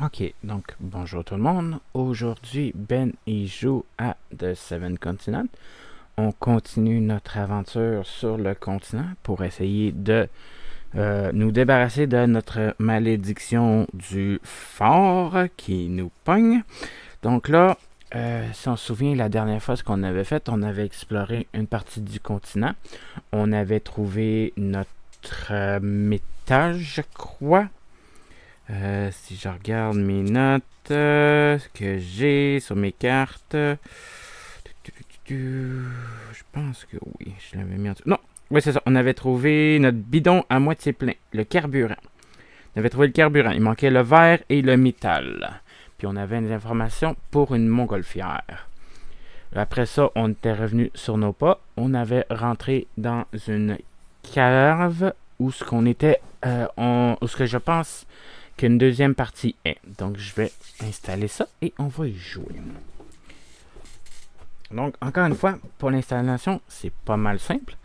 Ok, donc bonjour tout le monde. Aujourd'hui, Ben il joue à The Seven Continent. On continue notre aventure sur le continent pour essayer de nous débarrasser de notre malédiction du fort qui nous pogne. Donc là, si on se souvient, la dernière fois, ce qu'on avait fait, on avait exploré une partie du continent. On avait trouvé notre métal, je crois. Si je regarde mes notes que j'ai sur mes cartes, je pense que oui, je l'avais mis en dessous. Non, oui, c'est ça. On avait trouvé notre bidon à moitié plein, le carburant. On avait trouvé le carburant. Il manquait le verre et le métal. Puis on avait des informations pour une montgolfière. Après ça, on était revenu sur nos pas. On avait rentré dans une cave où ce qu'on était, où ce que je pense qu'une deuxième partie est. Donc, je vais installer ça et on va y jouer. Donc, encore une fois, pour l'installation, c'est pas mal simple.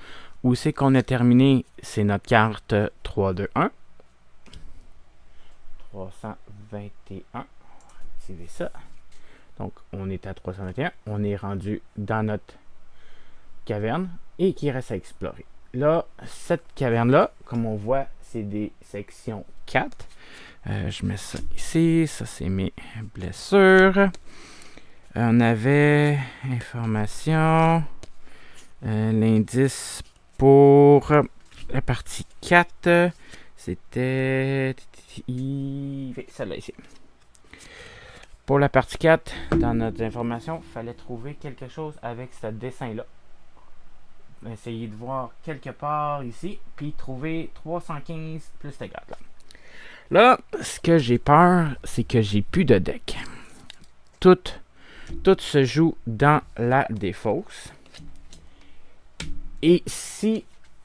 Où c'est qu'on a terminé, c'est notre carte 321. 321. On va activer ça. Donc, on est à 321. On est rendu dans notre caverne et qui reste à explorer. Là, cette caverne-là, comme on voit, c'est des sections 4. Je mets ça ici. Ça, c'est mes blessures. On avait information. L'indice pour la partie 4, c'était celle-là ici. Pour la partie 4, dans notre information, il fallait trouver quelque chose avec ce dessin-là. Essayer de voir quelque part ici, puis trouver 315 plus de garde là. Là, ce que j'ai peur, c'est que j'ai plus de deck. Tout se joue dans la défausse. Et si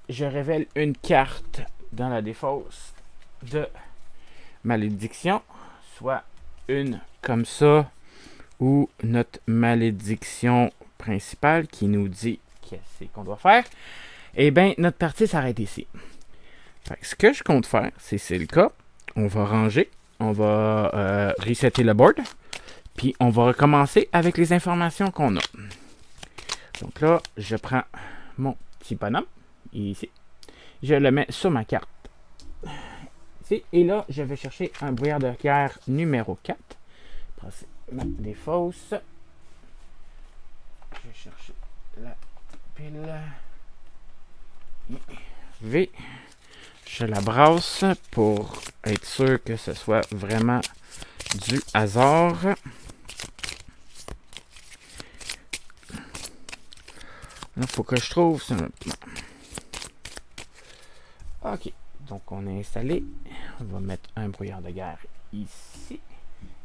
je révèle une carte dans la défausse de malédiction, soit une comme ça, ou notre malédiction principale qui nous dit qu'est-ce qu'on doit faire, et bien notre partie s'arrête ici. Fait que ce que je compte faire, c'est le cas, on va ranger, on va resetter le board, puis on va recommencer avec les informations qu'on a. Donc là, je prends mon petit bonhomme, ici. Je le mets sur ma carte. Ici. Et là, je vais chercher un brouillard de guerre numéro 4. Ma défausse. Je vais chercher la pile. V. Je la brasse pour être sûr que ce soit vraiment du hasard. Là, il faut que je trouve ça. Ok, donc on est installé. On va mettre un brouillard de guerre ici.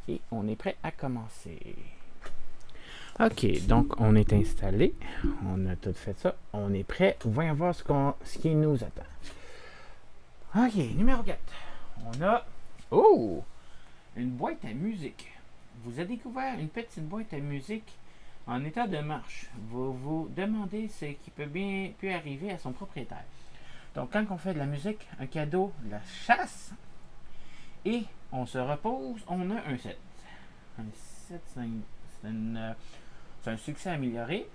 Et on est prêt à commencer. Ok, donc on est installé. On a tout fait ça. On est prêt. Voyons voir ce qui nous attend. Ok, numéro 4. On a... Oh! Une boîte à musique. Vous avez découvert une petite boîte à musique en état de marche. Vous vous demandez ce qui peut bien arriver à son propriétaire. Donc, quand on fait de la musique, un cadeau, la chasse, et on se repose, on a un 7. Un 7, c'est un succès amélioré.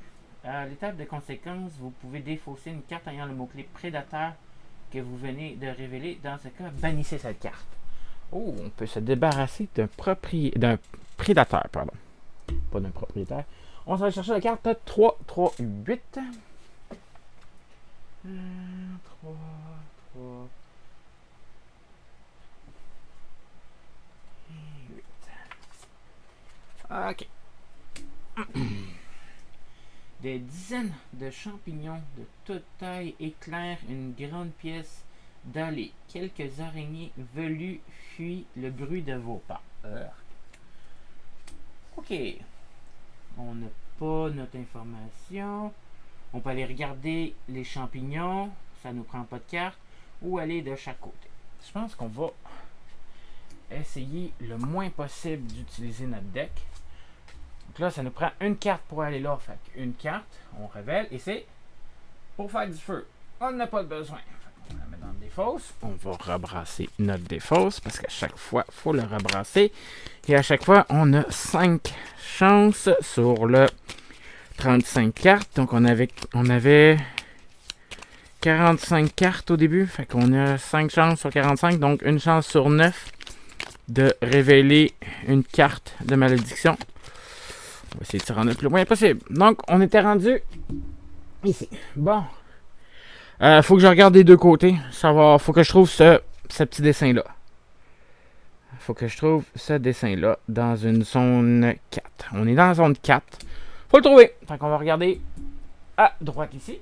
À l'étape de conséquence, vous pouvez défausser une carte ayant le mot-clé prédateur que vous venez de révéler. Dans ce cas, bannissez cette carte. Oh, on peut se débarrasser d'un prédateur, pardon. Pas d'un propriétaire. On va chercher la carte 3, 3, 8. 3, 3, 8. Ok. Des dizaines de champignons de toute taille éclairent une grande pièce d'allée. Quelques araignées velues fuient le bruit de vos pas. Ok. On n'a pas notre information. On peut aller regarder les champignons. Ça nous prend pas de carte. Ou aller de chaque côté. Je pense qu'on va essayer le moins possible d'utiliser notre deck. Donc là, ça nous prend une carte pour aller là. Fait une carte, on révèle. Et c'est pour faire du feu. On n'a pas besoin. On la met dans le défausse. On va rebrasser notre défausse parce qu'à chaque fois, il faut le rebrasser. Et à chaque fois, on a 5 chances sur le 35 cartes. Donc, on avait 45 cartes au début. Fait qu'on a 5 chances sur 45. Donc, une chance sur 9 de révéler une carte de malédiction. On va essayer de se rendre le plus loin possible. Donc, on était rendu ici. Bon. Faut que je regarde des deux côtés. Faut que je trouve ce petit dessin-là. Faut que je trouve ce dessin-là dans une zone 4. On est dans la zone 4. Faut le trouver. Fait qu'on va regarder à droite ici.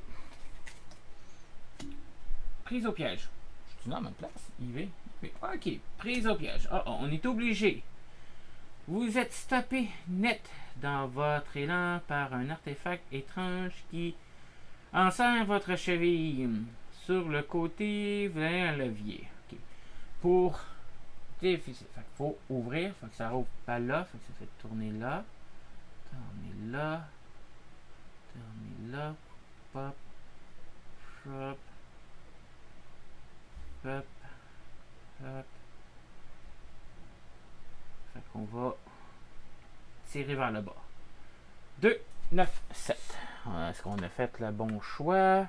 Prise au piège. Je suis dans ma place. Ok. Prise au piège. On est obligé. Vous êtes stoppé net dans votre élan par un artefact étrange qui enserre votre cheville. Sur le côté, vous avez un levier. Okay. Pour déficit. Fait qu'il faut ouvrir. Fait que ça rouvre pas là. Fait que ça fait tourner là. Tourner là. Tourner là. Pop. Hop. Hop. Hop. Fait qu'on va tirer vers le bas. 2, 9, 7. Est-ce qu'on a fait le bon choix?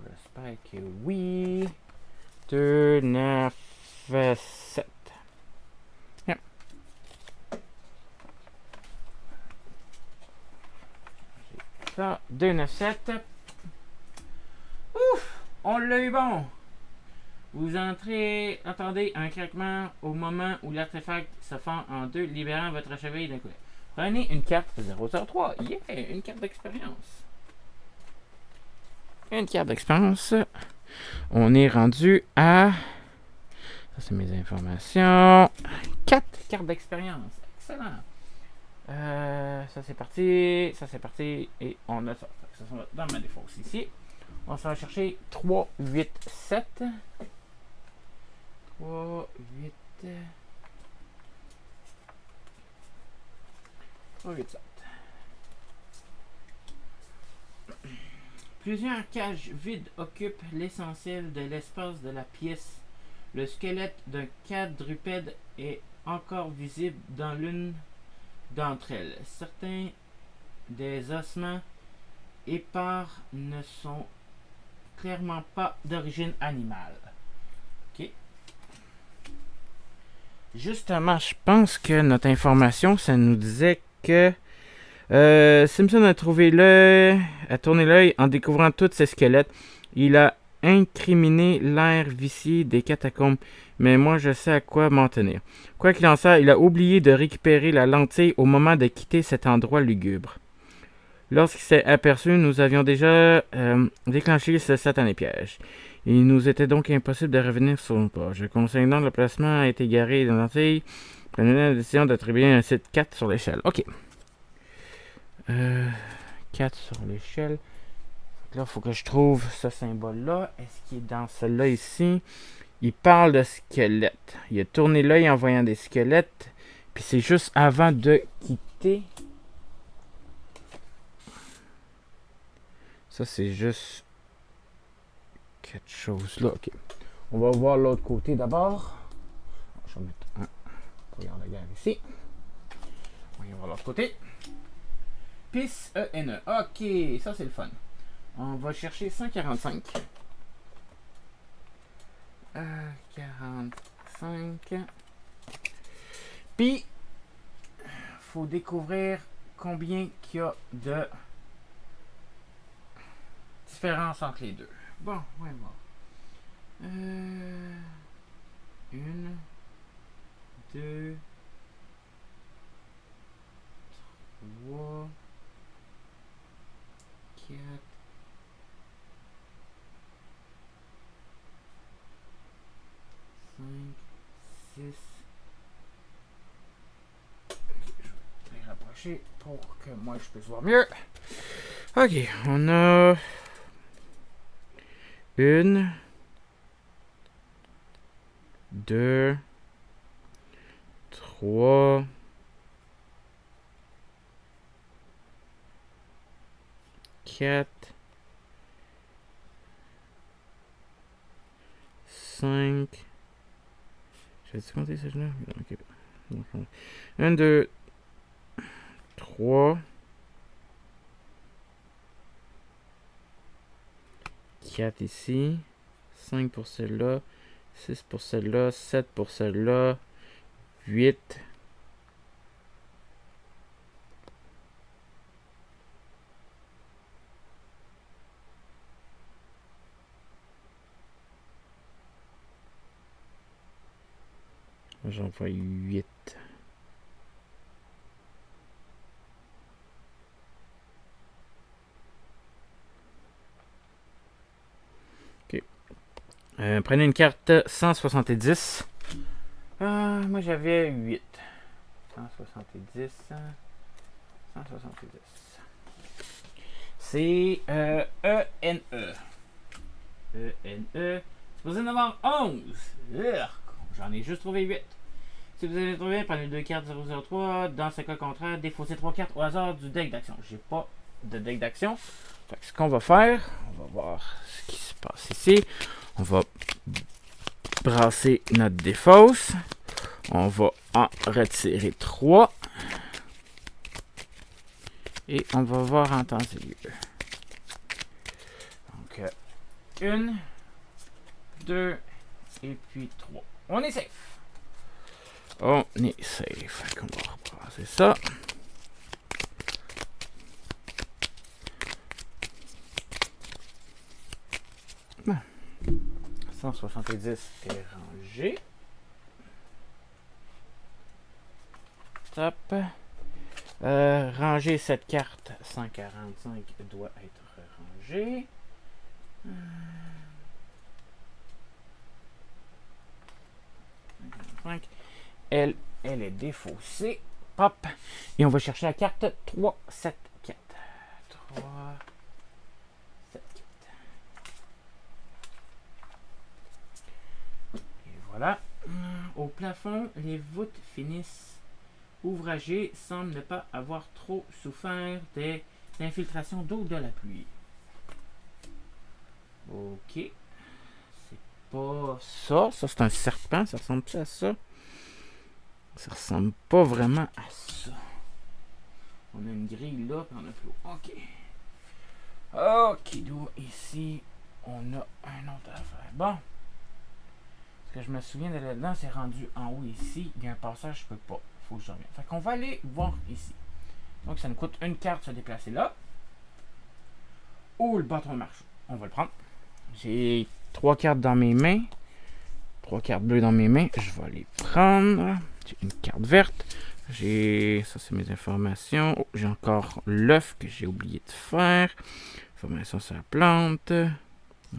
J'espère que oui. 2, 9, 7. Yep. Ça, 2, 9, 7. Ouf! On l'a eu bon! Vous entendez un craquement au moment où l'artefact se fend en deux, libérant votre cheville d'un coup. Prenez une carte 003. Yeah! Une carte d'expérience. Une carte d'expérience. On est rendu à... Ça, c'est mes informations. 4 cartes d'expérience. Excellent. Ça, c'est parti. Ça, c'est parti. Et on a ça. Ça va dans ma défausse ici. On s'en va chercher 3, 8, 7. 3, 8... 3, 8, 7. Plusieurs cages vides occupent l'essentiel de l'espace de la pièce. Le squelette d'un quadrupède est encore visible dans l'une d'entre elles. Certains des ossements épars ne sont clairement pas d'origine animale. Ok. Justement, je pense que notre information, ça nous disait que Simpson a tourné l'œil en découvrant tous ces squelettes. Il a incriminé l'air vicié des catacombes, mais moi je sais à quoi m'en tenir. Quoi qu'il en soit, il a oublié de récupérer la lentille au moment de quitter cet endroit lugubre. Lorsqu'il s'est aperçu, nous avions déjà déclenché ce satané piège. Il nous était donc impossible de revenir sur le pas. Je conseille donc le placement a été garé dans la lentille. Prenez la décision d'attribuer un site 4 sur l'échelle. Ok. 4 sur l'échelle. Là, il faut que je trouve ce symbole-là. Est-ce qu'il est dans celui-là ici? Il parle de squelettes. Il a tourné l'œil en voyant des squelettes. Puis c'est juste avant de quitter. Ça, c'est juste quelque chose là. Ok. On va voir l'autre côté d'abord. Je vais mettre un. Regarde la guerre ici. On va voir l'autre côté. PIS ENE. Ok, ça c'est le fun. On va chercher 145. 45. Puis, faut découvrir combien qu'il y a de différence entre les deux. Bon, on va voir. 1, 2, 3, 4, 5, 6. Je vais les rapprocher pour que moi je puisse voir mieux. Ok, on a 1, 2, 3, 4, 5. J'ai-tu compté celle-là? Ok. 1, 2, 3, 4 ici, 5 pour celle-là, 6 pour celle-là, 7 pour celle-là, 8. J'en vois 8. Ok. Prenez une carte 170. Moi j'avais 8. 170. 170. C'est ENE. ENE. Supposé en avoir 11. J'en ai juste trouvé 8. Si vous avez trouvé, prenez 2 cartes 003. Dans ce cas contraire, défaussez 3 cartes au hasard du deck d'action. J'ai pas de deck d'action. Fait que ce qu'on va faire, on va voir ce qui se passe ici. On va brasser notre défausse. On va en retirer 3. Et on va voir en temps et lieu. Donc, 1, 2 et puis 3. On est safe. On est safe. On va rebrasser ça. Bon. 170 est rangé. Top. Ranger cette carte 145 doit être rangée. Elle est défaussée. Hop. Et on va chercher la carte 3, 7, 4. 3, 7, 4. Et voilà. Au plafond, les voûtes finissent ouvragées semblent ne pas avoir trop souffert des infiltrations d'eau de la pluie. Ok. C'est pas ça. Ça, c'est un serpent. Ça ressemble-tu à ça? Ça ressemble pas vraiment à ça. On a une grille là, puis on a plus haut. Ok. Ok, d'où ici, on a un autre affaire. Bon. Ce que je me souviens de là-dedans, c'est rendu en haut ici. Il y a un passage, je peux pas. Faut que je revienne. Fait qu'on va aller voir ici. Donc, ça nous coûte une carte de se déplacer là. Ou le bâton de marche. On va le prendre. J'ai 3 cartes dans mes mains. 3 cartes bleues dans mes mains. Je vais les prendre. J'ai une carte verte. Ça, c'est mes informations. Oh, j'ai encore l'œuf que j'ai oublié de faire. Information sur la plante. Un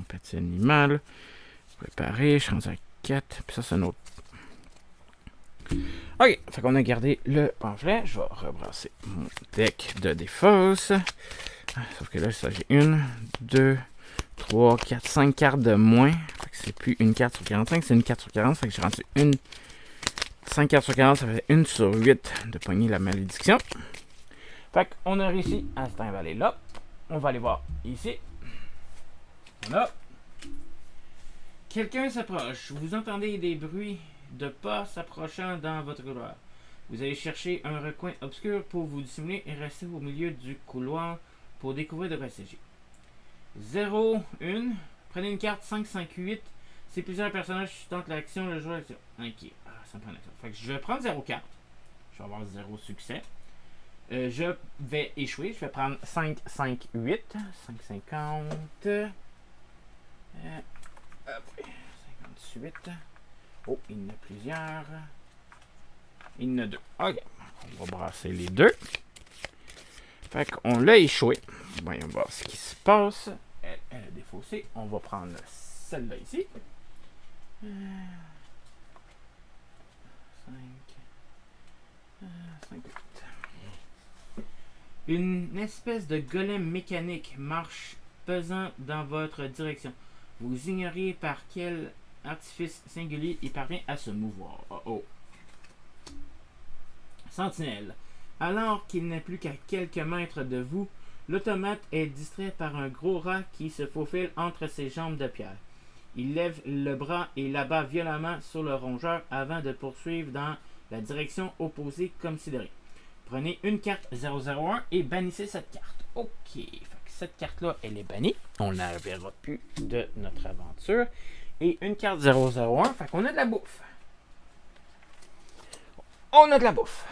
petit animal. Préparé. Je suis rendu à 4. Puis ça, c'est un autre. Ok. Fait qu'on a gardé le pamphlet. Je vais rebrasser mon deck de défausse. Sauf que là, ça, j'ai 1, 2, 3, 4, 5 cartes de moins. Fait que c'est plus une carte sur 45, c'est une carte sur 40. Fait que j'ai rendu 5 cartes sur 40, ça fait 1 sur 8 de pogner la malédiction. Fait qu'on a réussi à se trimballer là. On va aller voir ici. Voilà. Quelqu'un s'approche. Vous entendez des bruits de pas s'approchant dans votre couloir. Vous allez chercher un recoin obscur pour vous dissimuler et rester au milieu du couloir pour découvrir de passager. 0, 1. Prenez une carte 5, 5, 8. Si plusieurs personnages tentent l'action, le joueur... Ok. Ça me prend l'action. Fait que je vais prendre 0 carte. Je vais avoir 0 succès. Je vais échouer. Je vais prendre 5, 5, 8. 5, 50. 58. Oh, il y en a plusieurs. Il y en a 2. Ok. On va brasser les 2. Fait qu'on l'a échoué. Voyons voir ce qui se passe. Elle a défaussé. On va prendre celle-là ici. 5. 5, 8. Une espèce de golem mécanique marche pesant dans votre direction. Vous ignorez par quel artifice singulier il parvient à se mouvoir. Oh. Sentinelle. Alors qu'il n'est plus qu'à quelques mètres de vous, l'automate est distrait par un gros rat qui se faufile entre ses jambes de pierre. Il lève le bras et l'abat violemment sur le rongeur avant de poursuivre dans la direction opposée considérée. Prenez une carte 001 et bannissez cette carte. Ok, fait que cette carte-là, elle est bannie. On ne la reverra plus de notre aventure. Et une carte 001, fait qu'on a de la bouffe. On a de la bouffe.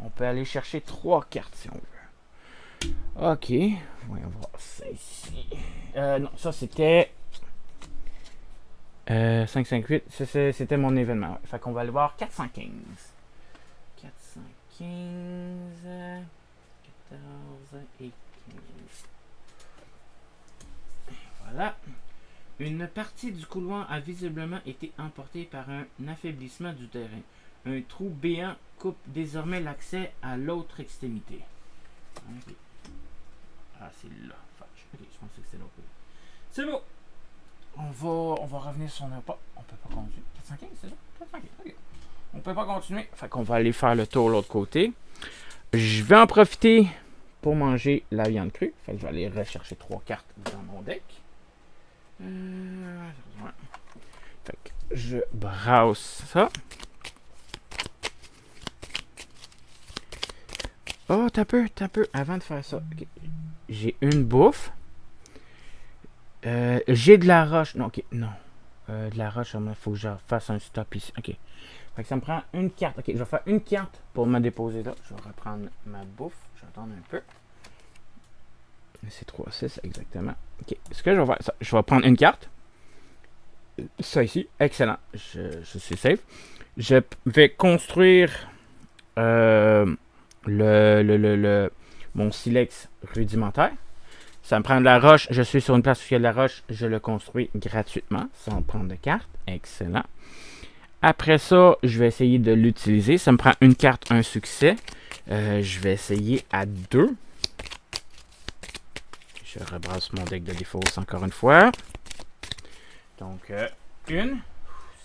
On peut aller chercher 3 cartes si on veut. Ok, voyons voir ça ici. Non, ça c'était 558. C'était mon événement. Ouais. Fait qu'on va aller voir 415. 415, 14 et 15. Voilà. Une partie du couloir a visiblement été emportée par un affaiblissement du terrain. Un trou béant coupe désormais l'accès à l'autre extrémité. Okay. Ah, c'est là. Ok, je pensais que c'était l'autre côté. C'est bon. On va revenir sur nos pas. On peut pas continuer. 415, c'est ça? 415, ok. On peut pas continuer. Fait qu'on va aller faire le tour de l'autre côté. Je vais en profiter pour manger la viande crue. Fait que je vais aller rechercher 3 cartes dans mon deck. Fait que je brasse ça. Oh, t'as peu. Avant de faire ça, okay. J'ai une bouffe. J'ai de la roche. Non, ok, non. De la roche, il faut que je fasse un stop ici. Ok. Fait que ça me prend une carte. Ok, je vais faire une carte pour me déposer là. Je vais reprendre ma bouffe. Je vais attendre un peu. C'est 3, 6 exactement. Ok, ce que je vais faire, ça, je vais prendre une carte. Ça ici, excellent. Je suis safe. Je vais construire mon silex rudimentaire. Ça me prend de la roche. Je suis sur une place où il y a de la roche. Je le construis gratuitement sans prendre de carte. Excellent. Après ça, je vais essayer de l'utiliser. Ça me prend une carte, un succès. Je vais essayer à 2. Je rebrasse mon deck de défausse encore une fois. Donc, une,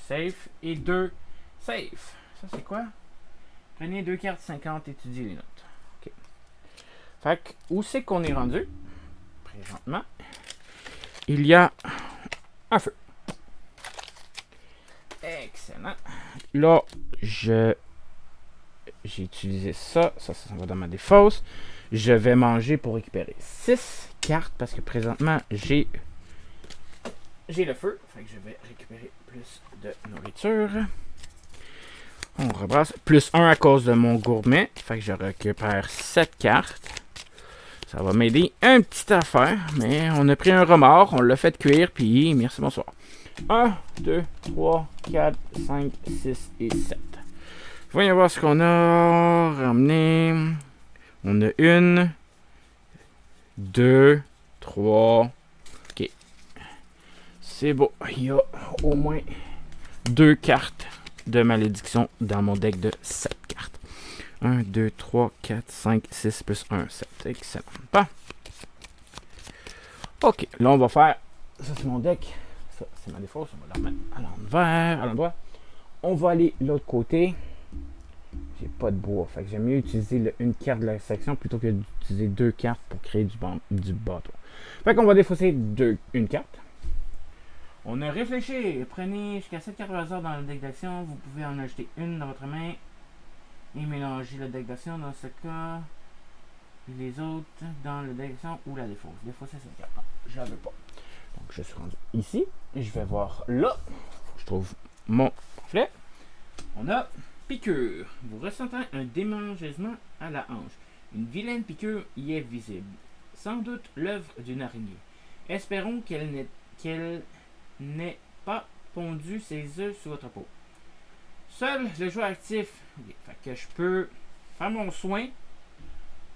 safe, et 2, safe. Ça, c'est quoi? Prenez 2 cartes 50, étudiez les notes. OK. Fait que, où c'est qu'on est rendu? Présentement, il y a un feu. Excellent. Là, j'ai utilisé ça. Ça va dans ma défausse. Je vais manger pour récupérer 6 cartes parce que présentement, j'ai le feu. Fait que je vais récupérer plus de nourriture. On rebrasse. Plus 1 à cause de mon gourmet. Fait que je récupère 7 cartes. Ça va m'aider un petit affaire. Mais on a pris un remords. On l'a fait cuire. Puis merci, bonsoir. 1, 2, 3, 4, 5, 6 et 7. Voyons voir ce qu'on a ramené. On a 1, 2, 3. Ok. C'est beau. Il y a au moins 2 cartes de malédiction dans mon deck de 7 cartes. 1, 2, 3, 4, 5, 6 plus 1, 7. Excellent. Bon. Ok. Là, on va faire... Ça, c'est mon deck. Ça, c'est ma défausse. On va la remettre à l'envers, à l'endroit. On va aller de l'autre côté. J'ai pas de bois. Fait que j'aime mieux utiliser une carte de la section plutôt que d'utiliser 2 cartes pour créer du bateau. Fait qu'on va défausser une carte. On a réfléchi. Prenez jusqu'à 7 cartes au hasard dans le deck d'action. Vous pouvez en ajouter une dans votre main et mélanger le deck d'action. Dans ce cas, les autres dans le deck d'action ou la défausse. Défausser cette carte. Non, je la veux pas. Donc, je suis rendu ici. Et je vais voir là. Faut que je trouve mon pamphlet. On a piqûre. Vous ressentez un démangeaisement à la hanche. Une vilaine piqûre y est visible. Sans doute l'œuvre d'une araignée. Espérons qu'elle n'ait pas pondu ses œufs sur votre peau. Seul le joueur actif. Fait que je peux faire mon soin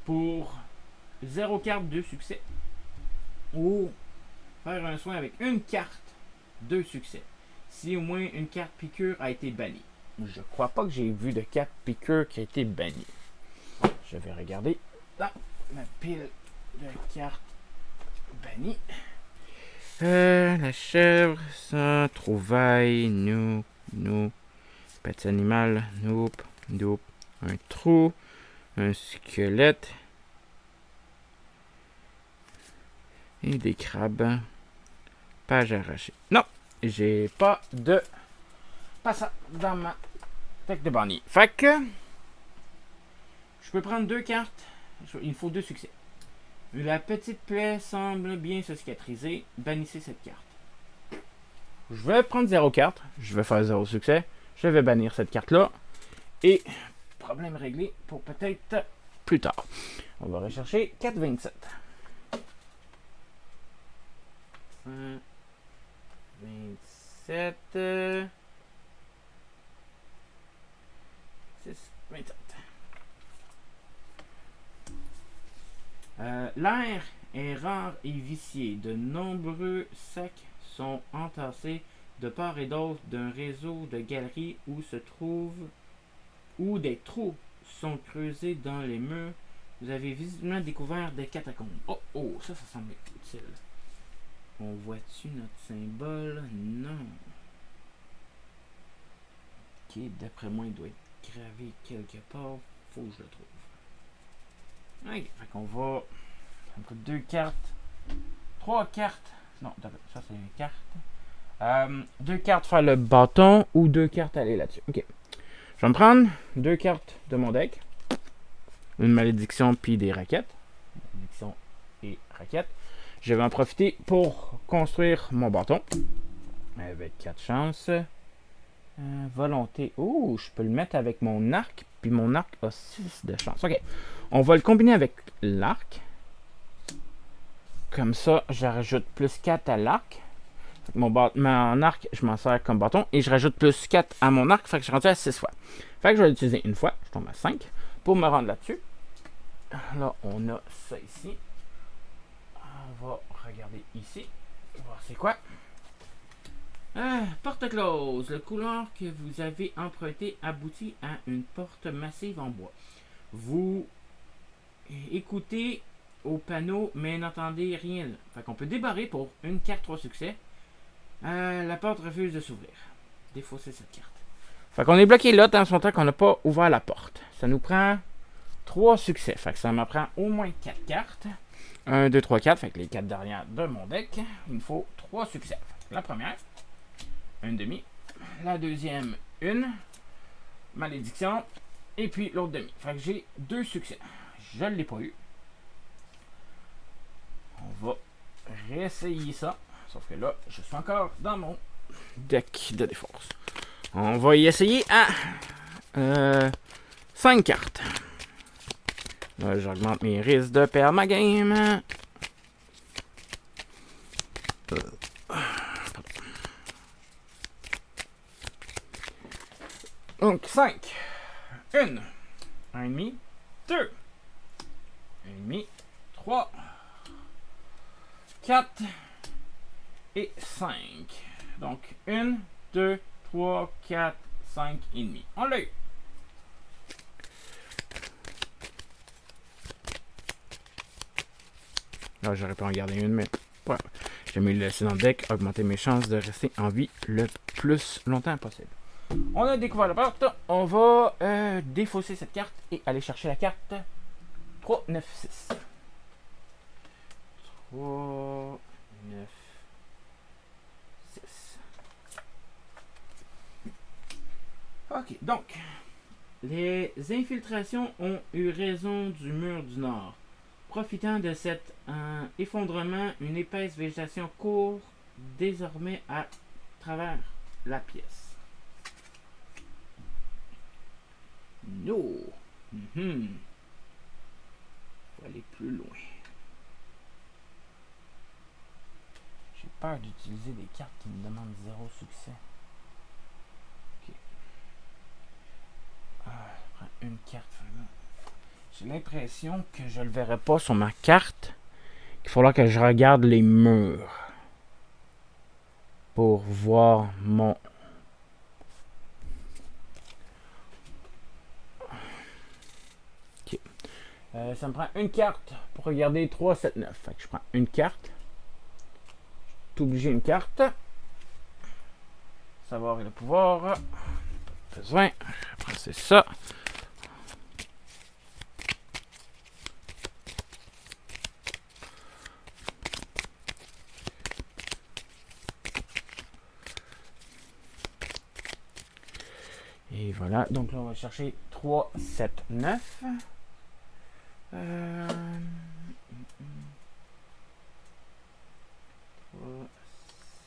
pour 0 carte 2 succès. Ou faire un soin avec une carte 2 succès. Si au moins une carte piqûre a été bannie. Je crois pas que j'ai vu de carte piqûre qui a été bannie. Je vais regarder dans ma pile de cartes bannies. La chèvre, ça, trouvaille, nous, petit animal, nope, un trou, un squelette et des crabes. Page arrachée. Non, j'ai pas de passage dans ma deck de bannier. Fait que je peux prendre 2 cartes. Il me faut 2 succès. La petite plaie semble bien se cicatriser. Bannissez cette carte. Je vais prendre 0 carte. Je vais faire 0 succès. Je vais bannir cette carte-là. Et problème réglé pour peut-être plus tard. On va rechercher 4,27. 27. 6, 27. L'air est rare et vicié. De nombreux sacs sont entassés de part et d'autre d'un réseau de galeries où des trous sont creusés dans les murs. Vous avez visiblement découvert des catacombes. Oh, ça semble utile. On voit-tu notre symbole? Non. Ok, d'après moi, il doit être gravé quelque part. Faut que je le trouve. Ok, fait qu'on va... Ça me coûte 2 cartes. 3 cartes. Non, ça c'est une carte. 2 cartes faire le bâton ou 2 cartes aller là-dessus. Ok. Je vais me prendre 2 cartes de mon deck. Une malédiction puis des raquettes. Malédiction et raquettes. Je vais en profiter pour construire mon bâton. Avec 4 chances. Volonté. Oh, je peux le mettre avec mon arc. Puis mon arc a 6 de chance. Ok. On va le combiner avec l'arc. Comme ça, je rajoute plus 4 à l'arc. Mon arc, je m'en sers comme bâton. Et je rajoute plus 4 à mon arc. Fait que je suis rendu à 6 fois. Fait que je vais l'utiliser une fois. Je tombe à 5. Pour me rendre là-dessus. Là, on a ça ici. On va regarder ici. Voir c'est quoi. Porte close. Le couloir que vous avez emprunté aboutit à une porte massive en bois. Vous écoutez au panneau, mais n'entendez rien. Fait qu'on peut débarrer pour une carte 3 succès. La porte refuse de s'ouvrir. Défausser cette carte. Fait qu'on est bloqué là tant longtemps qu'on n'a pas ouvert la porte. Ça nous prend 3 succès. Fait que ça me prend au moins 4 cartes. 1, 2, 3, 4. Fait que les 4 dernières de mon deck. Il me faut 3 succès. La première, une demi. La deuxième, une. Malédiction. Et puis l'autre demi. Fait que j'ai 2 succès. Je ne l'ai pas eu. On va réessayer ça. Sauf que là, je suis encore dans mon deck de défense. On va y essayer à 5 cartes. Là, j'augmente mes risques de perdre ma game. Donc, 5. 1. 1,5. 2. 1,5. 3. 4. Et 5. Donc, 1, 2, 3, 4, 5 et demi. On l'a eu. Là, j'aurais pu en garder une, mais ouais. J'aime mieux le laisser dans le deck, augmenter mes chances de rester en vie le plus longtemps possible. On a découvert la porte. On va défausser cette carte et aller chercher la carte 3, 9, 6. 3, 9, 6. Ok, donc, les infiltrations ont eu raison du mur du Nord. Profitant de cet effondrement, une épaisse végétation court désormais à travers la pièce. No. Faut aller plus loin. J'ai peur d'utiliser des cartes qui me demandent 0 succès. Ok. Je prends une carte. J'ai l'impression que je le verrai pas sur ma carte. Il faudra que je regarde les murs pour voir mon... Ok. Ça me prend une carte pour regarder 3, 7, 9. Fait que je prends une carte. Je suis obligé une carte. Savoir et le pouvoir. Pas besoin. Après c'est ça. Et voilà. Donc là, on va chercher 3, 7, 9. 3,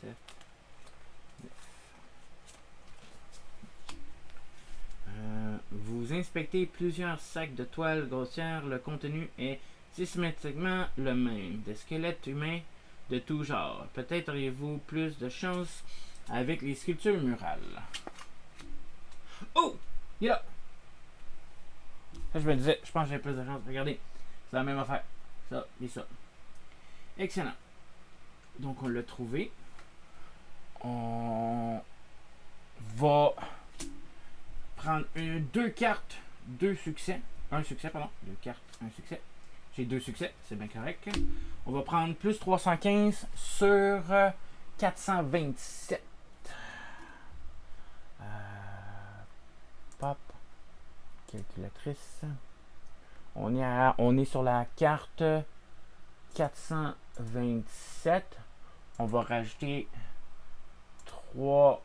7, 9. Vous inspectez plusieurs sacs de toile grossière. Le contenu est systématiquement le même. Des squelettes humains de tout genre. Peut-être auriez-vous plus de chance avec les sculptures murales. Oh! Il est là! Ça, je me disais, je pense que j'ai plus de chance. Regardez, c'est la même affaire. Ça et ça. Excellent. Donc, on l'a trouvé. On va prendre deux cartes, deux succès. Un succès, pardon. Deux cartes, un succès. J'ai deux succès, c'est bien correct. On va prendre plus 315 sur 427. Pop. Calculatrice. On est sur la carte 427. On va rajouter 3,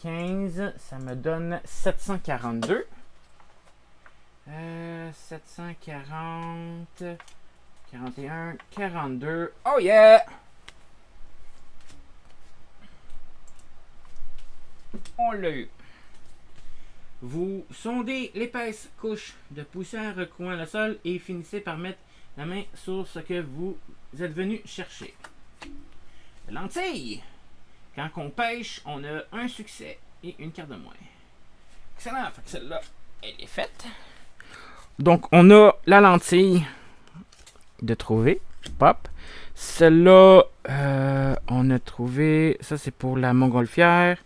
15. Ça me donne 742. 740. 41, 42. Oh yeah! On l'a eu. Vous sondez l'épaisse couche de poussière recouvrant le sol et finissez par mettre la main sur ce que vous êtes venu chercher. Lentilles! Quand on pêche, on a un succès et une carte de moins. Excellent! Fait que celle-là, elle est faite. Donc, on a la lentille de trouver. Pop. Celle-là, on a trouvé... Ça, c'est pour la montgolfière.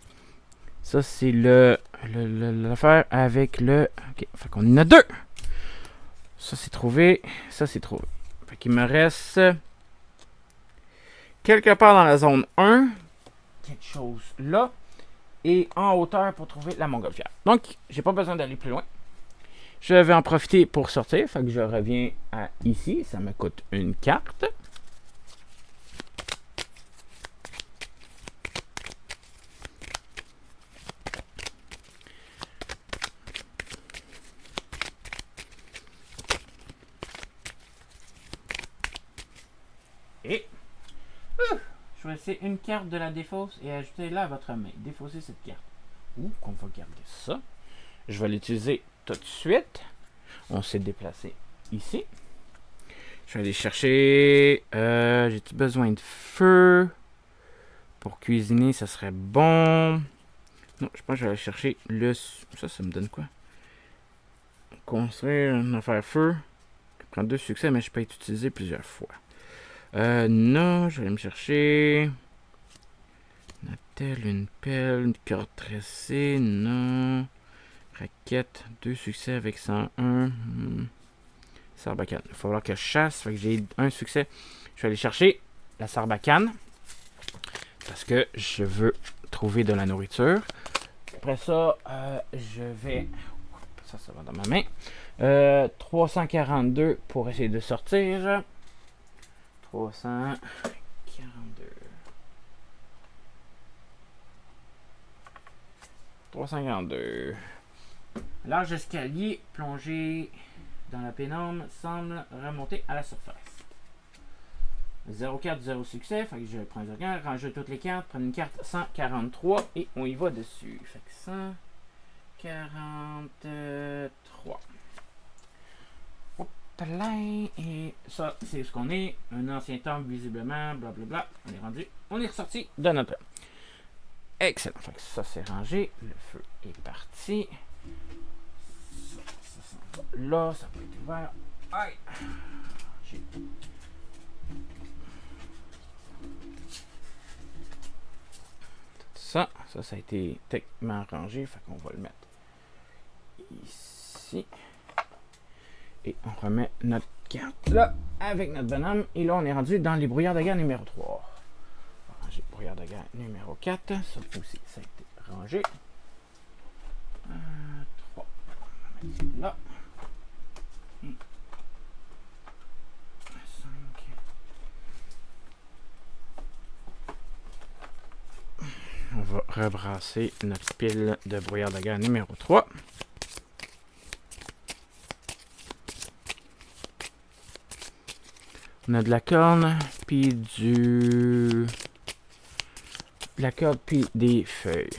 Ça, c'est l'affaire avec le... OK, fait qu'on en a deux. Ça, c'est trouvé. Ça, c'est trouvé. Fait qu'il me reste... quelque part dans la zone 1. Quelque chose là. Et en hauteur pour trouver la montgolfière. Donc, j'ai pas besoin d'aller plus loin. Je vais en profiter pour sortir. Fait que je reviens à ici. Ça me coûte une carte. Et choisissez une carte de la défausse et ajoutez-la à votre main. Défaussez cette carte. Ou qu'on va garder ça. Je vais l'utiliser tout de suite. On s'est déplacé ici. Je vais aller chercher... j'ai-tu besoin de feu? Pour cuisiner, ça serait bon. Non, je pense que je vais aller chercher le... Ça me donne quoi? Construire une affaire feu. Je prends 2 succès, mais je peux être utilisé plusieurs fois. Non, je vais aller me chercher... Une attelle, une pelle, une corde tressée, non... Raquette, 2 succès avec 101. Sarbacane. Il va falloir que je chasse. Fait que j'ai un succès. Je vais aller chercher la sarbacane. Parce que je veux trouver de la nourriture. Après ça, je vais... Ça va dans ma main. 342 pour essayer de sortir. 342. Large escalier plongé dans la pénombre semble remonter à la surface. 0,4, 0 succès. Fait que je prends 0,4, ranger toutes les cartes, prendre une carte 143 et on y va dessus. Fait que 143. Hop là, et ça, c'est ce qu'on est. Un ancien temple, visiblement, blablabla. On est rendu. On est ressorti de notre... Excellent. Fait que ça, c'est rangé. Le feu est parti. Là, ça peut être ouvert. Aïe! Ça a été techniquement rangé. Fait qu'on va le mettre ici. Et on remet notre carte là avec notre bonhomme. Et là, on est rendu dans les brouillards de guerre numéro 3. On va ranger brouillard de guerre numéro 4. Ça aussi, ça a été rangé. 3. On va mettre là. 5. On va rebrasser notre pile de brouillard de guerre numéro 3. On a de la corne, puis de la corde, puis des feuilles.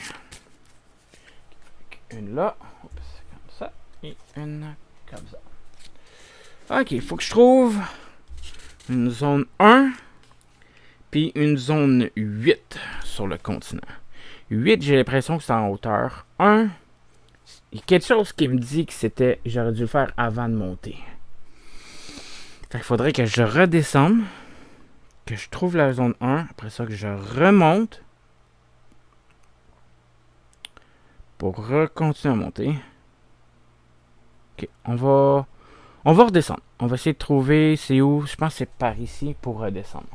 Une là, oups, comme ça, et une comme ça. Ok, il faut que je trouve une zone 1, puis une zone 8 sur le continent. 8, j'ai l'impression que c'est en hauteur. 1, il y a quelque chose qui me dit que c'était, j'aurais dû le faire avant de monter. Fait qu'il faudrait que je redescende, que je trouve la zone 1, après ça que je remonte pour continuer à monter. Ok, on va redescendre. On va essayer de trouver c'est où. Je pense que c'est par ici pour redescendre.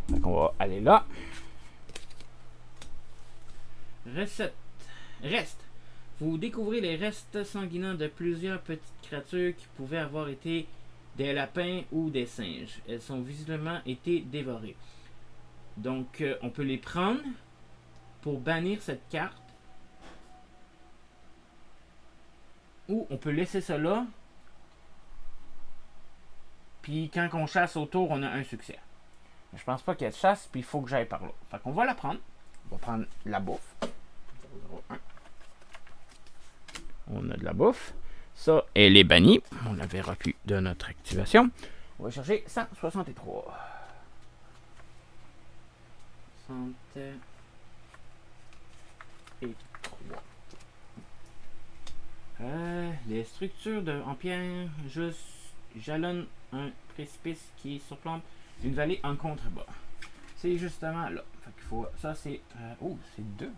Donc on va aller là. Reste. Vous découvrez les restes sanguinants de plusieurs petites créatures qui pouvaient avoir été des lapins ou des singes. Elles ont visiblement été dévorées. Donc on peut les prendre pour bannir cette carte. Ou on peut laisser ça là. Puis quand on chasse autour, on a un succès. Mais je pense pas qu'il y ait de chasse, puis il faut que j'aille par là. Fait qu'on va la prendre. On va prendre la bouffe. 0,01. On a de la bouffe. Ça, elle est bannie. On la verra plus de notre activation. On va chercher 163. 63. Les structures en pierre jalonnent un précipice qui surplombe une vallée en contrebas. C'est justement là. Fait qu'il faut, ça c'est... oh, c'est 2.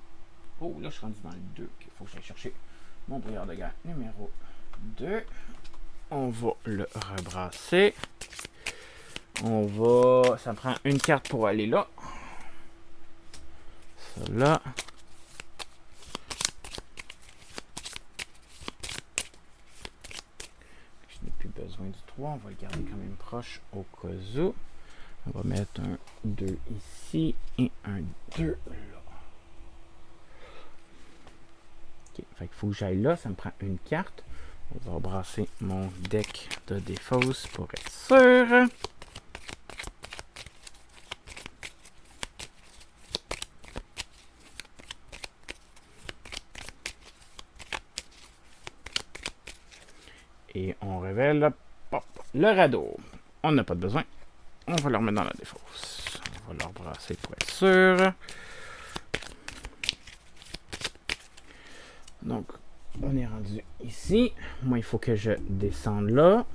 Oh, là je suis rendu dans le 2. Il faut que j'aille chercher mon brouillard de guerre numéro 2. On va le rebrasser. Ça me prend une carte pour aller là. Ça là. Besoin du 3, on va le garder quand même proche au cas où. On va mettre un 2 ici et un 2 là. Ok, fait qu'il faut que j'aille là, ça me prend une carte. On va brasser mon deck de défausse pour être sûr. Et on révèle le radeau. On n'a pas de besoin. On va le remettre dans la défausse. On va le rebrasser pour être sûr. Donc, on est rendu ici. Moi, il faut que je descende là.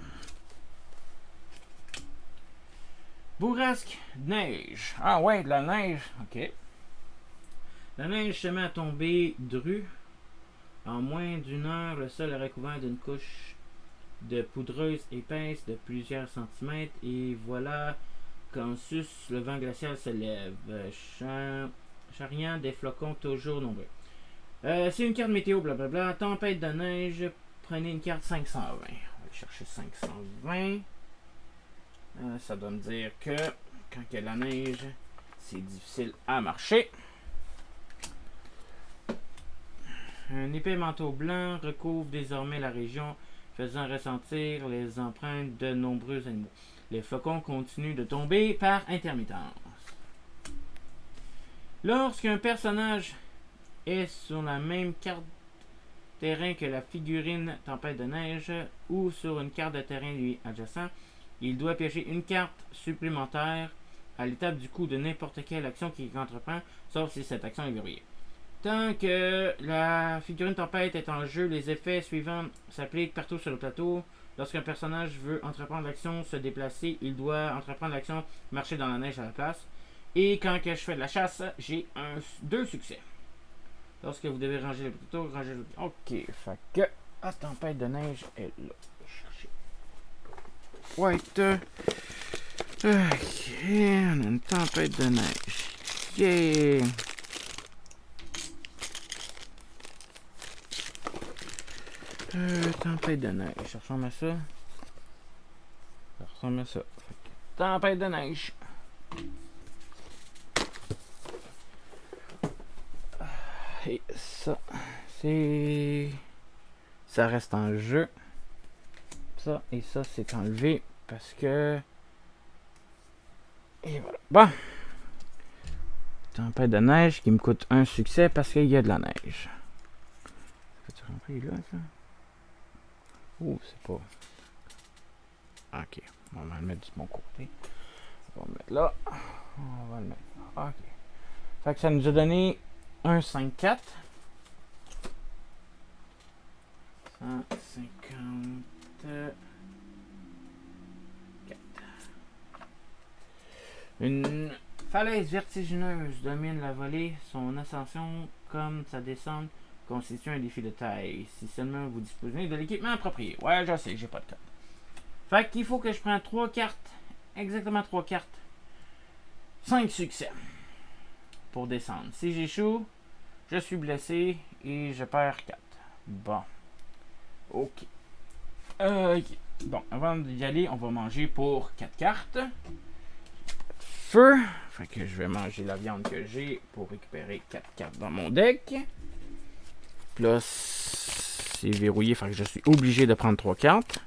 Bourrasque, neige. Ah ouais, de la neige. Ok. La neige se met à tomber dru. En moins d'une heure, le sol est recouvert d'une couche de poudreuse épaisse de plusieurs centimètres et voilà qu'en sus le vent glacial se lève, charriant des flocons toujours nombreux. C'est une carte météo, blablabla. Tempête de neige, prenez une carte 520. On va aller chercher 520. Ça doit me dire que quand il y a de la neige, c'est difficile à marcher. Un épais manteau blanc recouvre désormais la région, faisant ressentir les empreintes de nombreux animaux. Les flocons continuent de tomber par intermittence. Lorsqu'un personnage est sur la même carte terrain que la figurine Tempête de neige ou sur une carte de terrain lui adjacent, il doit piocher une carte supplémentaire à l'étape du coup de n'importe quelle action qu'il entreprend, sauf si cette action est verrouillée. Tant que la figurine tempête est en jeu, les effets suivants s'appliquent partout sur le plateau. Lorsqu'un personnage veut entreprendre l'action se déplacer, il doit entreprendre l'action marcher dans la neige à la place. Et quand que je fais de la chasse, j'ai 2 succès. Lorsque vous devez ranger le plateau, rangez le plateau. Ok, fait que la tempête de neige est là. Chercher. White. Ok, on a une tempête de neige. Yeah! Tempête de neige. Ça ressemble à ça. Ça ressemble à ça. Tempête de neige. Et ça, c'est... Ça reste en jeu. Ça et ça, c'est enlevé parce que... Et voilà. Bon. Tempête de neige qui me coûte un succès parce qu'il y a de la neige. Peux-tu rentrer là, ça? Oh, c'est pas... Ok. On va le mettre du bon côté. On va le mettre là. On va le mettre là. Ok. Fait que ça nous a donné un 5-4. 154. Une falaise vertigineuse domine la vallée. Son ascension comme sa descente constitue un défi de taille. Si seulement vous disposez de l'équipement approprié. Ouais, je sais, j'ai pas de code. Fait qu'il faut que je prenne 3 cartes. Exactement 3 cartes. 5 succès. Pour descendre. Si j'échoue, je suis blessé et je perds 4. Bon. Ok. Bon, avant d'y aller, on va manger pour 4 cartes. Feu. Fait que je vais manger la viande que j'ai pour récupérer 4 cartes dans mon deck. Puis là, c'est verrouillé, fait que je suis obligé de prendre 3 cartes.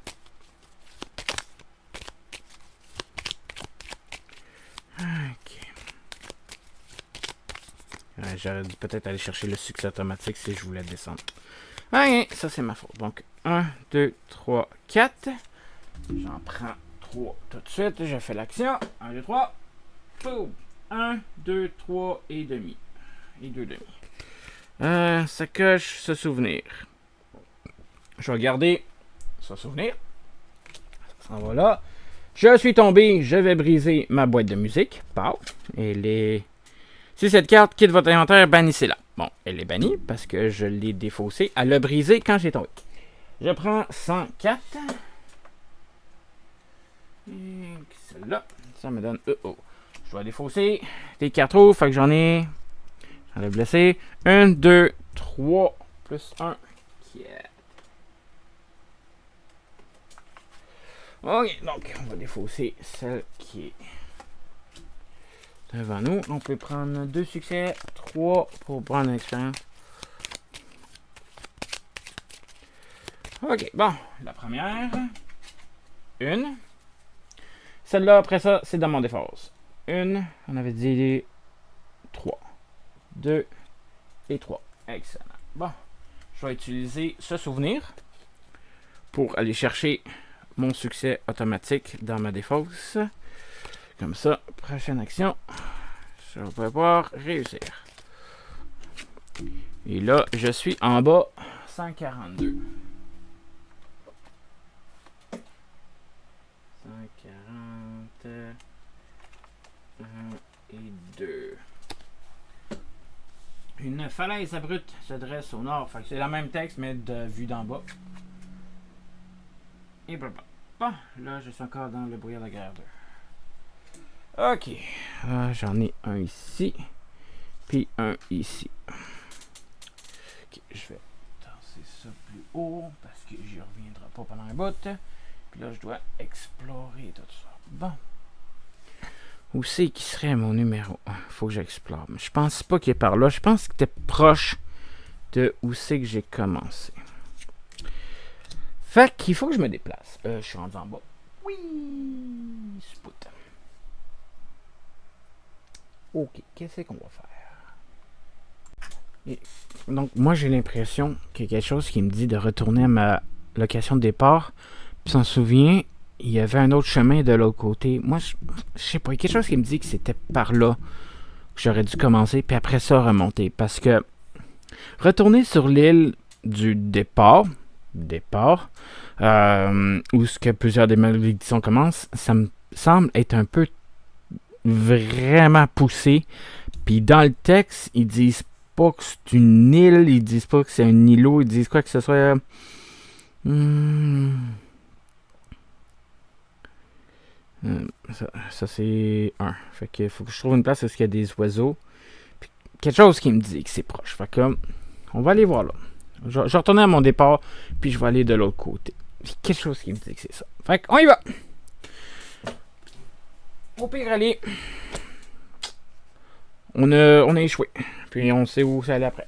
Ok. J'aurais dû peut-être aller chercher le succès automatique si je voulais descendre. Ok, ça c'est ma faute. Donc, 1, 2, 3, 4. J'en prends 3 tout de suite. Je fais l'action. 1, 2, 3. Boum. 1, 2, 3 et demi. Et 2 demi. Ça coche ce souvenir. Je vais garder ce souvenir. Ça s'en va là. Je suis tombé. Je vais briser ma boîte de musique. Pau. Et les... Si cette carte quitte votre inventaire, bannissez-la. Bon, elle est bannie parce que je l'ai défaussée. Elle l'a brisée quand j'ai tombé. Je prends 104. Et celle-là, ça me donne EO. Je dois défausser des cartes rouges, fait que j'en ai blessé. 1, 2, 3, plus 1, 4. Ok, donc on va défausser celle qui est devant nous. On peut prendre 2 succès, 3 pour prendre une expérience. Ok, bon, la première. 1. Celle-là, après ça, c'est dans mon défausse. 1, on avait dit 3. 2 et 3. Excellent. Bon, je vais utiliser ce souvenir pour aller chercher mon succès automatique dans ma défausse. Comme ça, prochaine action, je vais pouvoir réussir. Et là, je suis en bas 142. 140. 1 et 2. Une falaise abrupte se dresse au nord. Fait que c'est le même texte, mais de vue d'en bas. Et blablabla. Bon, là, je suis encore dans le brouillard de guerre 2. Ok. J'en ai un ici. Puis un ici. Ok, je vais tasser ça plus haut parce que j'y reviendrai pas pendant un bout. Puis là, je dois explorer tout ça. Bon. Où c'est qui serait mon numéro 1? Faut que j'explore. Mais je pense pas qu'il est par là. Je pense qu'il était proche de où c'est que j'ai commencé. Fait qu'il faut que je me déplace. Je suis rendu en bas. Oui! Spout. Ok, qu'est-ce qu'on va faire? Et donc, moi, j'ai l'impression qu'il y a quelque chose qui me dit de retourner à ma location de départ. Puis, s'en souvient, il y avait un autre chemin de l'autre côté. Moi, je sais pas, il y a quelque chose qui me dit que c'était par là que j'aurais dû commencer, puis après ça, remonter. Parce que retourner sur l'île du départ, où ce que plusieurs des malédictions commencent, ça me semble être un peu vraiment poussé. Puis dans le texte, ils disent pas que c'est une île, ils disent pas que c'est un îlot, ils disent quoi que ce soit. Ça c'est 1. Fait que faut que je trouve une place où il y a des oiseaux. Puis quelque chose qui me dit que c'est proche. Fait que on va aller voir là. Je vais retourner à mon départ, puis je vais aller de l'autre côté. Puis quelque chose qui me dit que c'est ça. Fait qu'on y va. Au pire, aller. On a échoué. Puis on sait où ça allait après.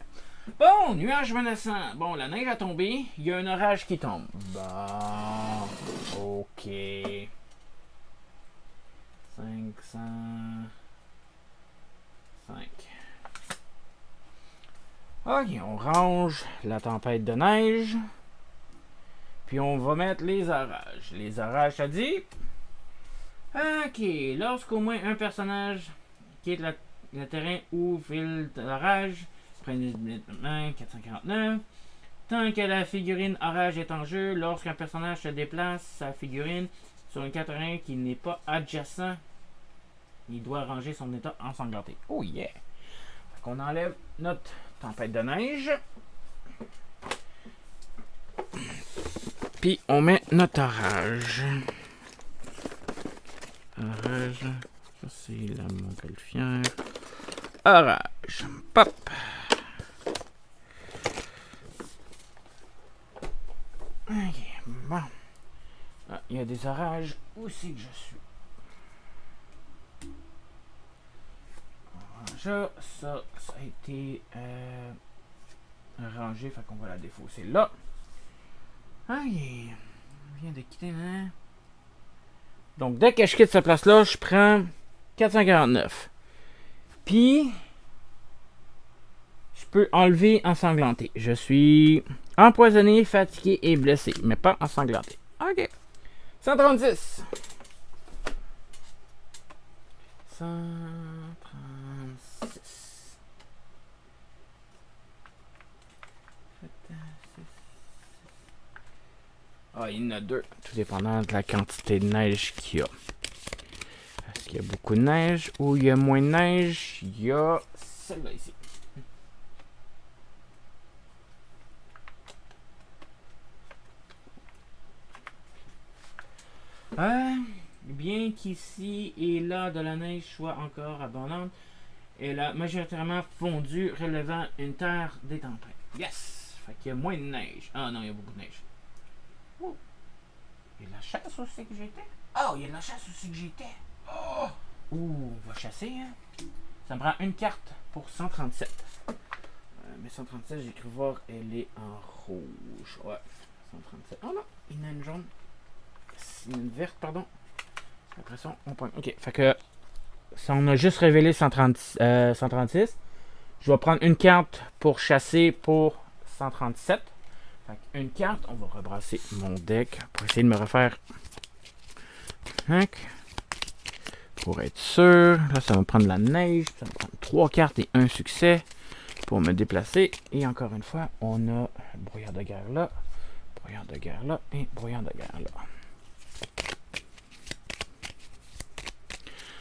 Bon, nuage menaçant. Bon, la neige a tombé. Il y a un orage qui tombe. Bon. OK. 505. OK, on range la tempête de neige. Puis on va mettre les orages. Les orages, ça dit... OK, lorsqu'au moins un personnage quitte le terrain ou file l'orage, prenez 449. Tant que la figurine orage est en jeu, lorsqu'un personnage se déplace, sa figurine sur un terrain qui n'est pas adjacent, il doit ranger son état ensanglanté. Oh yeah! Fait qu'on enlève notre tempête de neige. Puis on met notre orage. Orage. Ça c'est la montgolfière. Orage. Pop! Ok, bon. Ah, il y a des orages. Où c'est que je suis? Ça a été rangé, fait qu'on va la défausser là. Ah, il vient de quitter, hein? Donc, dès que je quitte cette place-là, je prends 449. Puis, je peux enlever ensanglanté. Je suis empoisonné, fatigué et blessé, mais pas ensanglanté. OK. 136. 136. Ah, il y en a deux, tout dépendant de la quantité de neige qu'il y a. Est-ce qu'il y a beaucoup de neige ou il y a moins de neige? Il y a celle-là ici. Bien qu'ici et là de la neige soit encore abondante, elle a majoritairement fondu, relevant une terre des tempêtes. Yes! Fait qu'il y a moins de neige. Ah non, il y a beaucoup de neige. Oh. Il y a de la chasse aussi que j'étais. Oh, il y a de la chasse aussi que j'étais. Oh! Ouh, on va chasser, hein? Ça me prend une carte pour 137. Mais 137, j'ai cru voir, elle est en rouge. Ouais, 137. Oh non, il y en a une jaune. Une verte, pardon. Après ça, on pointe. Ok, fait que ça, on a juste révélé 136. Je vais prendre une carte pour chasser pour 137. Fait une carte, on va rebrasser mon deck pour essayer de me refaire. Pour être sûr. Là, ça va me prendre la neige. Ça va me prendre 3 cartes et un succès pour me déplacer. Et encore une fois, on a brouillard de guerre là, brouillard de guerre là et brouillard de guerre là.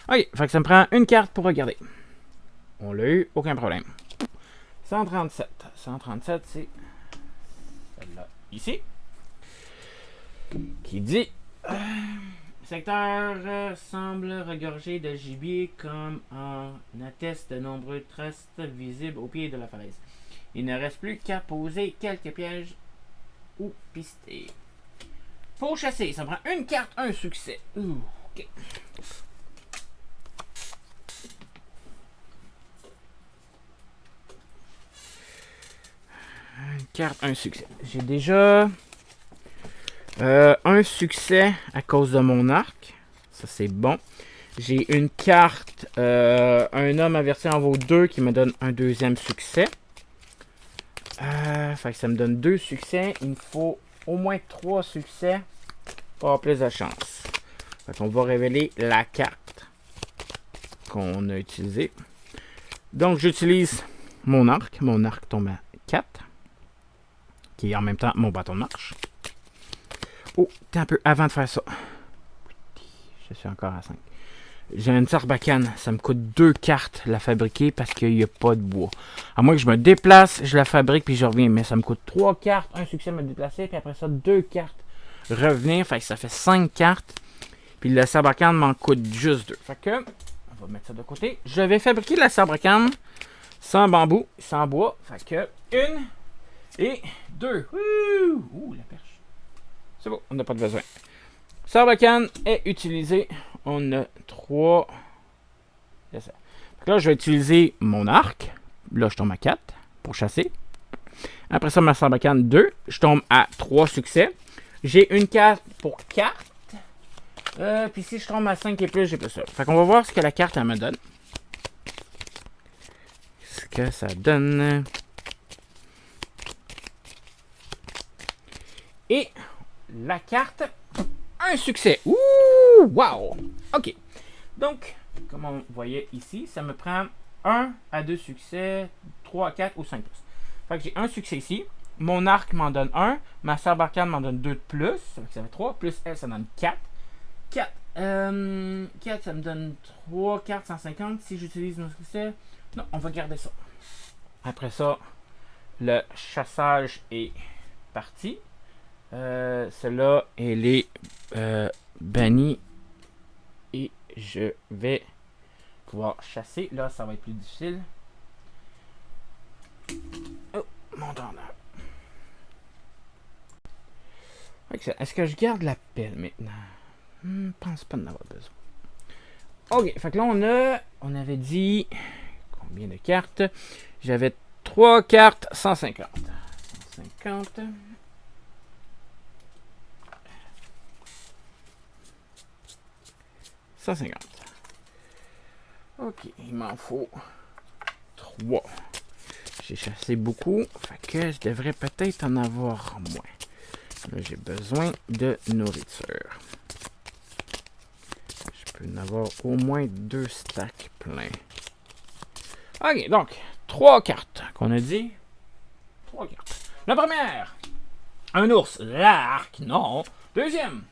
Ok, fait que ça me prend une carte pour regarder. On l'a eu, aucun problème. 137. 137, c'est celle-là, ici. Qui dit... secteur semble regorgé de gibier comme en attestent de nombreux traces visibles au pied de la falaise. Il ne reste plus qu'à poser quelques pièges ou pister. Pour chasser, ça me prend une carte, un succès. Ouh, ok. Une carte, un succès. J'ai déjà un succès à cause de mon arc. Ça, c'est bon. J'ai une carte, un homme averti en vaut 2 qui me donne un deuxième succès. Fait que ça me donne 2 succès. Il me faut au moins 3 succès pour avoir plus de chance. Fait qu'on va révéler la carte qu'on a utilisée. Donc, j'utilise mon arc. Mon arc tombe à 4. Qui est en même temps mon bâton de marche. Oh, t'es un peu avant de faire ça. Je suis encore à 5. J'ai une sarbacane. Ça me coûte 2 cartes la fabriquer parce qu'il n'y a pas de bois. À moins que je me déplace, je la fabrique puis je reviens. Mais ça me coûte 3 cartes, un succès me déplacer. Puis après ça, 2 cartes revenir. Fait que ça fait 5 cartes. Puis la sarbacane m'en coûte juste 2. Fait que, on va mettre ça de côté. Je vais fabriquer la sarbacane sans bambou, sans bois. Fait que, 1 et 2. Ouh, la perche. C'est bon, on n'a pas de besoin. Sarbacane est utilisé. On a 3. C'est ça. Donc là, je vais utiliser mon arc. Là, je tombe à 4 pour chasser. Après ça, ma Sarbacane 2. Je tombe à 3 succès. J'ai une carte pour carte. Puis si je tombe à 5 et plus, j'ai plus ça. Fait qu'on va voir ce que la carte elle me donne. Ce que ça donne. Et la carte, un succès. Ouh, wow. OK. Donc, comme on voyait ici, ça me prend 1 à 2 succès, 3 à 4 ou 5 plus. Fait que j'ai un succès ici. Mon arc m'en donne 1. Ma Sarbacane m'en donne 2 de plus. Ça fait 3. Plus elle, ça donne 4. 4. 4, ça me donne 3 cartes 150. Si j'utilise mon succès, non, on va garder ça. Après ça, le chassage est parti. Celle-là, elle est bannie. Et je vais pouvoir chasser. Là, ça va être plus difficile. Oh, mon tornade. Est-ce que je garde la pelle maintenant? Je pense pas en avoir besoin. Ok, fait que là, on avait dit combien de cartes? J'avais 3 cartes 150. 150. Ok, il m'en faut 3. J'ai chassé beaucoup, fait que je devrais peut-être en avoir moins. Là, j'ai besoin de nourriture. Je peux en avoir au moins 2 stacks pleins. Ok, donc, 3 cartes qu'on a dit. 3 cartes. La première, un ours. L'arc, non. Deuxième,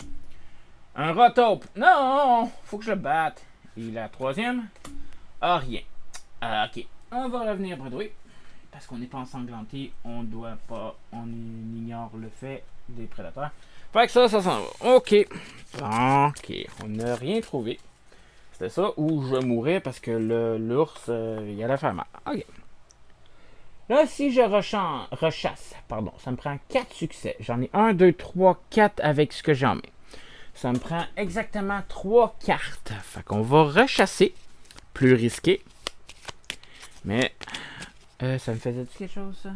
un rotope. Non, faut que je le batte. Et la troisième, rien. Ok, on va revenir bredouille. Parce qu'on n'est pas ensanglanté, on doit pas, on ignore le fait des prédateurs. Fait que ça s'en va. Ok. Ok, on n'a rien trouvé. C'était ça où je mourrais parce que l'ours, il allait faire mal. Ok. Là, si je rechasse, pardon, ça me prend 4 succès. J'en ai 1, 2, 3, 4 avec ce que j'en mets. Ça me prend exactement 3 cartes. Fait qu'on va rechasser. Plus risqué. Mais ça me faisait quelque chose, ça?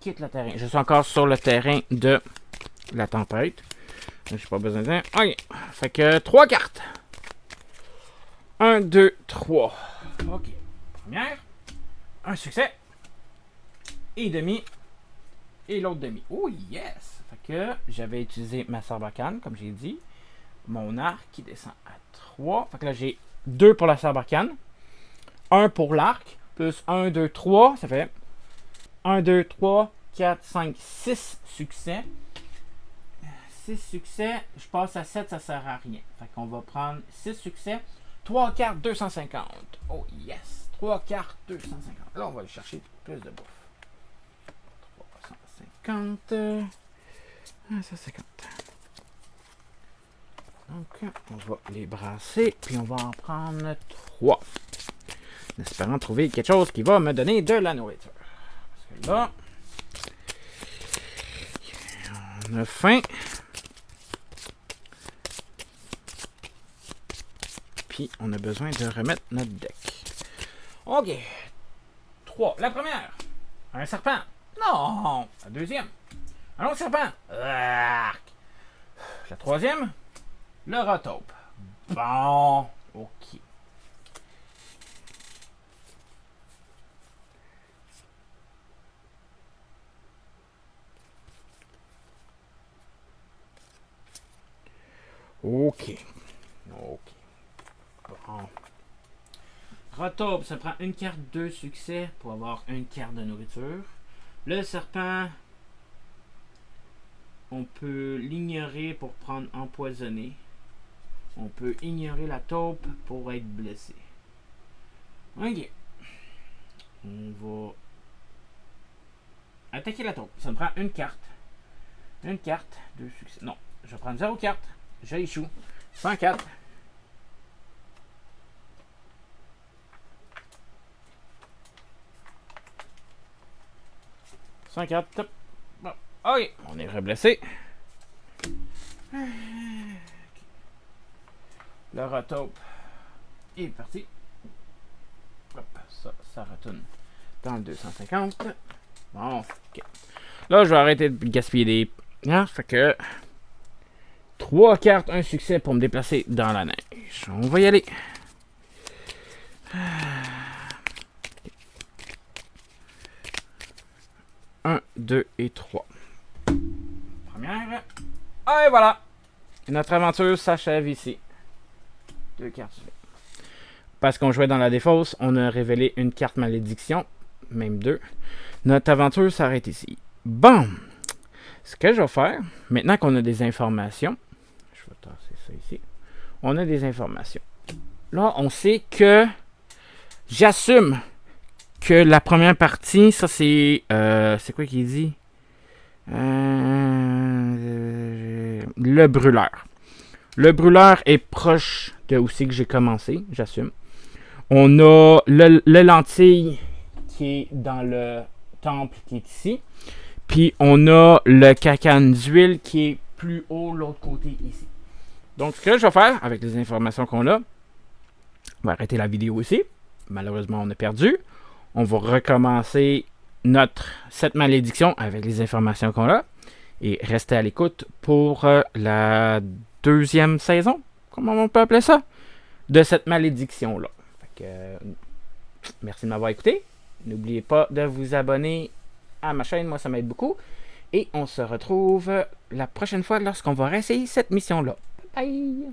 Quitte le terrain. Je suis encore sur le terrain de la tempête. Je n'ai pas besoin de... Ok. Fait que 3 cartes. 1, 2, 3. Ok. Première. Un succès. Et demi. Et l'autre demi. Oh yes! Fait que j'avais utilisé ma Sarbacane, comme j'ai dit. Mon arc qui descend à 3. Fait que là, j'ai 2 pour la Sarbacane. 1 pour l'arc. Plus 1, 2, 3. Ça fait 1, 2, 3, 4, 5, 6 succès. 6 succès. Je passe à 7, ça sert à rien. Fait qu'on va prendre 6 succès. 3 cartes 250. Oh yes! 3 cartes 250. Là, on va aller chercher plus de bouffe. 350. 150. Donc, on va les brasser. Puis on va en prendre 3. En espérant trouver quelque chose qui va me donner de la nourriture. Parce que là, on a faim. Puis on a besoin de remettre notre deck. Ok. 3. La première. Un serpent. Non. La deuxième. Un autre serpent. Arc. La troisième. Le rotope. Bon. Ok. Ok. Ok. Bon. Rotope, ça prend une carte de succès pour avoir une carte de nourriture. Le serpent, on peut l'ignorer pour prendre empoisonné. On peut ignorer la taupe pour être blessé. Ok. On va attaquer la taupe. Ça me prend une carte. Une carte, 2 succès. Non, je vais prendre 0 carte. Je échoue. 104. Bon. Ok, on est reblessé. Le rotope est parti. Hop, ça retourne dans le 250. Bon, ok. Là, je vais arrêter de gaspiller des... Hein, fait que... 3 cartes, un succès pour me déplacer dans la neige. On va y aller. 1, 2 et 3. Première. Et voilà. Notre aventure s'achève ici. 2 cartes. Parce qu'on jouait dans la défausse, on a révélé une carte malédiction. Même 2. Notre aventure s'arrête ici. Bon. Ce que je vais faire, maintenant qu'on a des informations, je vais tasser ça ici. On a des informations. Là, on sait que j'assume que la première partie, ça c'est... c'est quoi qu'il dit? Le brûleur. Le brûleur est proche de où c'est que j'ai commencé, j'assume. On a le lentille qui est dans le temple qui est ici. Puis on a le cacane d'huile qui est plus haut l'autre côté ici. Donc ce que je vais faire avec les informations qu'on a, on va arrêter la vidéo ici. Malheureusement on a perdu. On va recommencer cette malédiction avec les informations qu'on a. Et rester à l'écoute pour la deuxième saison, comment on peut appeler ça, de cette malédiction-là. Merci de m'avoir écouté. N'oubliez pas de vous abonner à ma chaîne, moi ça m'aide beaucoup. Et on se retrouve la prochaine fois lorsqu'on va réessayer cette mission-là. Bye!